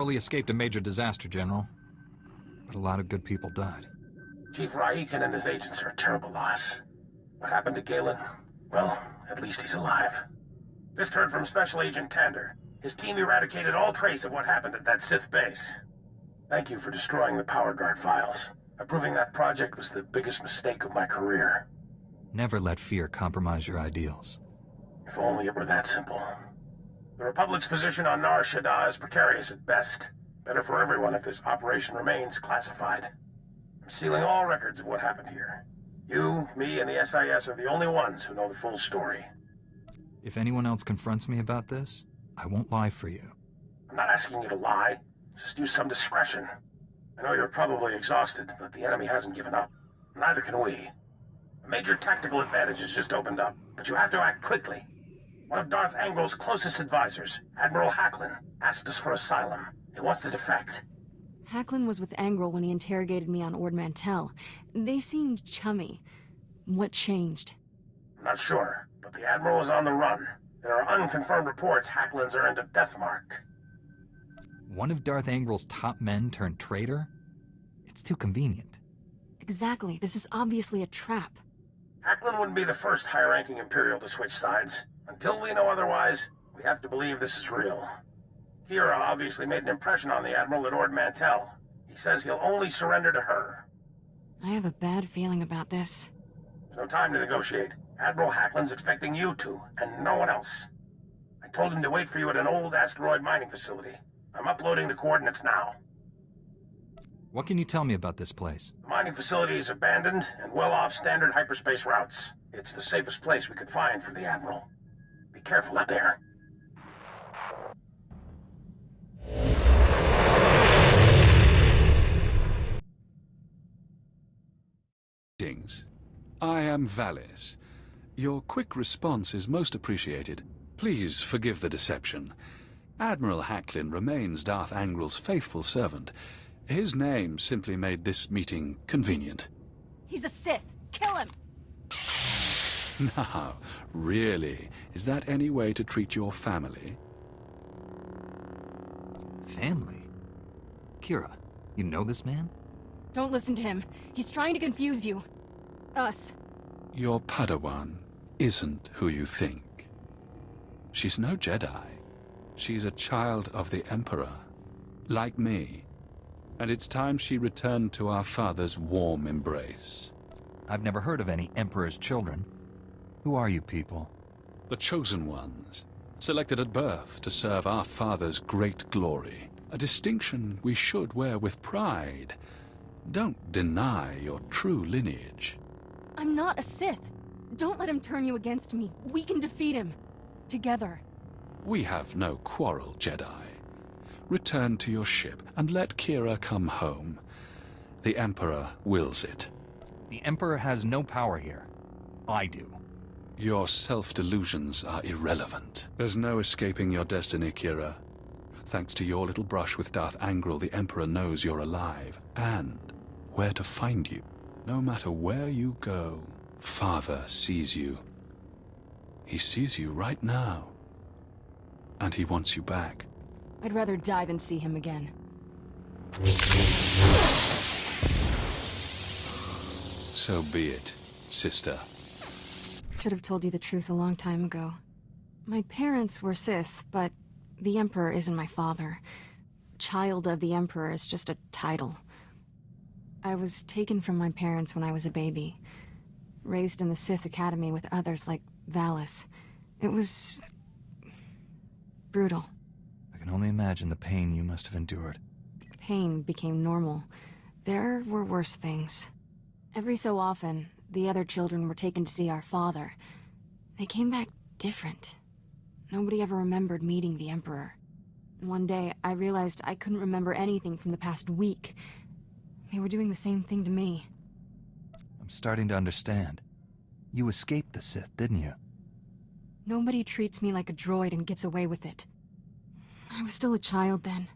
successfully escaped a major disaster, General. But a lot of good people died. Chief Raiken and his agents are a terrible loss. What happened to Galen? Well, at least he's alive. Just heard from Special Agent Tander. His team eradicated all trace of what happened at that Sith base. Thank you for destroying the Power Guard files. Approving that project was the biggest mistake of my career. Never let fear compromise your ideals. If only it were that simple. The Republic's position on Nar Shaddaa is precarious at best. Better for everyone if this operation remains classified. I'm sealing all records of what happened here. You, me, and the SIS are the only ones who know the full story. If anyone else confronts me about this, I won't lie for you. I'm not asking you to lie. Just use some discretion. I know you're probably exhausted, but the enemy hasn't given up. Neither can we. A major tactical advantage has just opened up, but you have to act quickly. One of Darth Angrel's closest advisors, Admiral Hacklin, asked us for asylum. He wants to defect. Hacklin was with Angrel when he interrogated me on Ord Mantell. They seemed chummy. What changed? I'm not sure, but the Admiral is on the run. There are unconfirmed reports Hacklin's earned a death mark. One of Darth Angrel's top men turned traitor? It's too convenient. Exactly. This is obviously a trap. Hacklin wouldn't be the first high-ranking Imperial to switch sides. Until we know otherwise, we have to believe this is real. Kira obviously made an impression on the Admiral at Ord Mantell. He says he'll only surrender to her. I have a bad feeling about this. There's no time to negotiate. Admiral Hacklin's expecting you to, and no one else. I told him to wait for you at an old asteroid mining facility. I'm uploading the coordinates now. What can you tell me about this place? The mining facility is abandoned and well off standard hyperspace routes. It's the safest place we could find for the Admiral. Be careful out there. I am Valis. Your quick response is most appreciated. Please forgive the deception. Admiral Hacklin remains Darth Angrel's faithful servant. His name simply made this meeting convenient. He's a Sith! Kill him! Now, really, is that any way to treat your family? Family? Kira, you know this man? Don't listen to him. He's trying to confuse you. Us. Your Padawan isn't who you think. She's no Jedi. She's a child of the Emperor, like me. And it's time she returned to our father's warm embrace. I've never heard of any Emperor's children. Who are you people? The Chosen Ones, selected at birth to serve our father's great glory. A distinction we should wear with pride. Don't deny your true lineage. I'm not a Sith. Don't let him turn you against me. We can defeat him. Together. We have no quarrel, Jedi. Return to your ship and let Kira come home. The Emperor wills it. The Emperor has no power here. I do. Your self-delusions are irrelevant. There's no escaping your destiny, Kira. Thanks to your little brush with Darth Angrel, the Emperor knows you're alive, and where to find you. No matter where you go, Father sees you. He sees you right now. And he wants you back. I'd rather die than see him again. So be it, sister. Should have told you the truth a long time ago. My parents were Sith, but the Emperor isn't my father. Child of the Emperor is just a title. I was taken from my parents when I was a baby. Raised in the Sith Academy with others like Valis. It was brutal. I can only imagine the pain you must have endured. Pain became normal. There were worse things. Every so often, the other children were taken to see our father. They came back different. Nobody ever remembered meeting the Emperor. One day, I realized I couldn't remember anything from the past week. They were doing the same thing to me. I'm starting to understand. You escaped the Sith, didn't you? Nobody treats me like a droid and gets away with it. I was still a child then.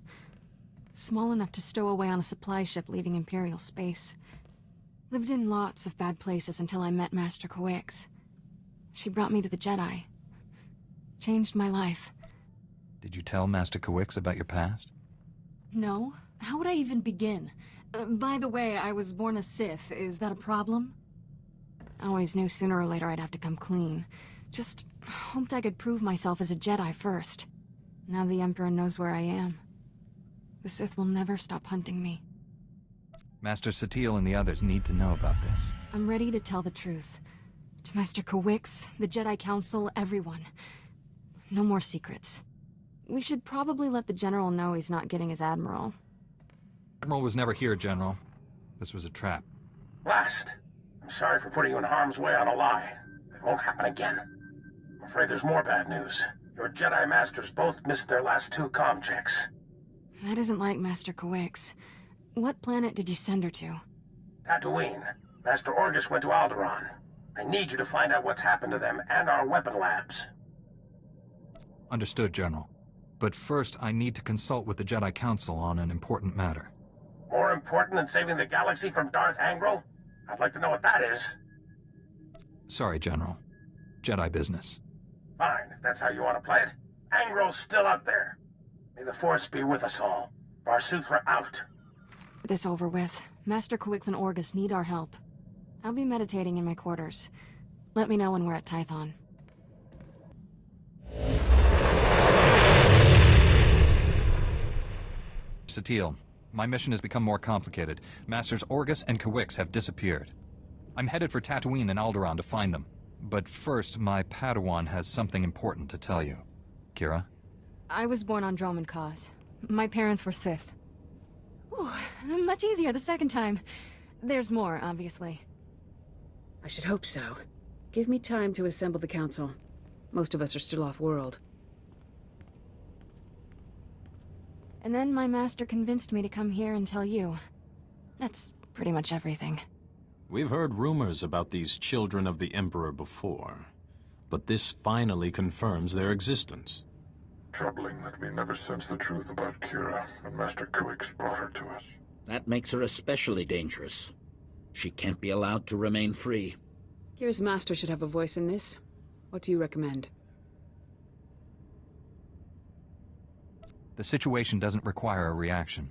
Small enough to stow away on a supply ship leaving Imperial space. Lived in lots of bad places until I met Master Coix. She brought me to the Jedi. Changed my life. Did you tell Master Coix about your past? No? How would I even begin? By the way, I was born a Sith. Is that a problem? I always knew sooner or later I'd have to come clean. Just hoped I could prove myself as a Jedi first. Now the Emperor knows where I am. The Sith will never stop hunting me. Master SWTOR and the others need to know about this. I'm ready to tell the truth. To Master Kawix, the Jedi Council, everyone. No more secrets. We should probably let the General know he's not getting his Admiral. Admiral was never here, General. This was a trap. Blast. I'm sorry for putting you in harm's way on a lie. It won't happen again. I'm afraid there's more bad news. Your Jedi Masters both missed their last 2 comm checks. That isn't like Master Kawix. What planet did you send her to? Tatooine. Master Orgus went to Alderaan. I need you to find out what's happened to them and our weapon labs. Understood, General. But first, I need to consult with the Jedi Council on an important matter. More important than saving the galaxy from Darth Angral? I'd like to know what that is. Sorry, General. Jedi business. Fine, if that's how you want to play it. Angral's still out there. May the Force be with us all. SWTOR out. This over with. Master Kawix and Orgus need our help. I'll be meditating in my quarters. Let me know when we're at Tython. SWTOR, my mission has become more complicated. Masters Orgus and Kawix have disappeared. I'm headed for Tatooine and Alderaan to find them. But first, my Padawan has something important to tell you. Kira? I was born on Droman Cause. My parents were Sith. Ooh, much easier the second time. There's more, obviously. I should hope so. Give me time to assemble the council. Most of us are still off-world. And then my master convinced me to come here and tell you. That's pretty much everything. We've heard rumors about these children of the Emperor before, but this finally confirms their existence. Troubling that we never sensed the truth about Kira when Master Kawix brought her to us. That makes her especially dangerous. She can't be allowed to remain free. Kira's master should have a voice in this. What do you recommend? The situation doesn't require a reaction.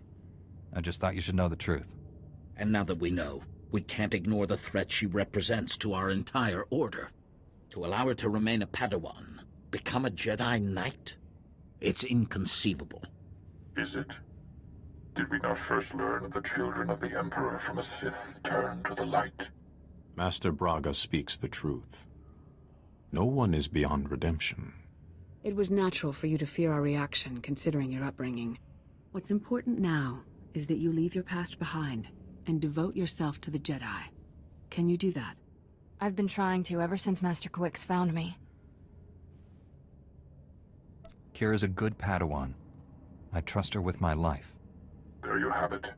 I just thought you should know the truth. And now that we know, we can't ignore the threat she represents to our entire order. To allow her to remain a Padawan, become a Jedi Knight? It's inconceivable. Is it? Did we not first learn of the children of the Emperor from a Sith turn to the light? Master Braga speaks the truth. No one is beyond redemption. It was natural for you to fear our reaction, considering your upbringing. What's important now is that you leave your past behind and devote yourself to the Jedi. Can you do that? I've been trying to ever since Master Kawix found me. Kira's a good Padawan. I trust her with my life. There you have it.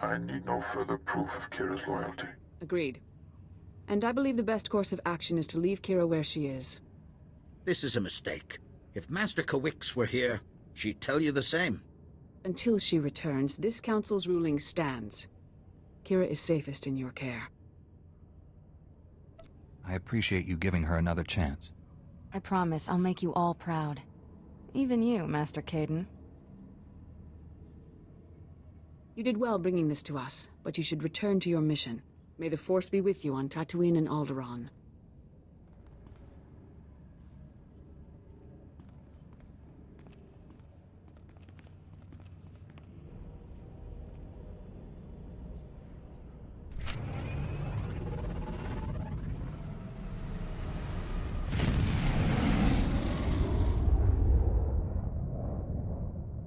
I need no further proof of Kira's loyalty. Agreed. And I believe the best course of action is to leave Kira where she is. This is a mistake. If Master Kawix were here, she'd tell you the same. Until she returns, this council's ruling stands. Kira is safest in your care. I appreciate you giving her another chance. I promise I'll make you all proud. Even you, Master Caden. You did well bringing this to us, but you should return to your mission. May the Force be with you on Tatooine and Alderaan.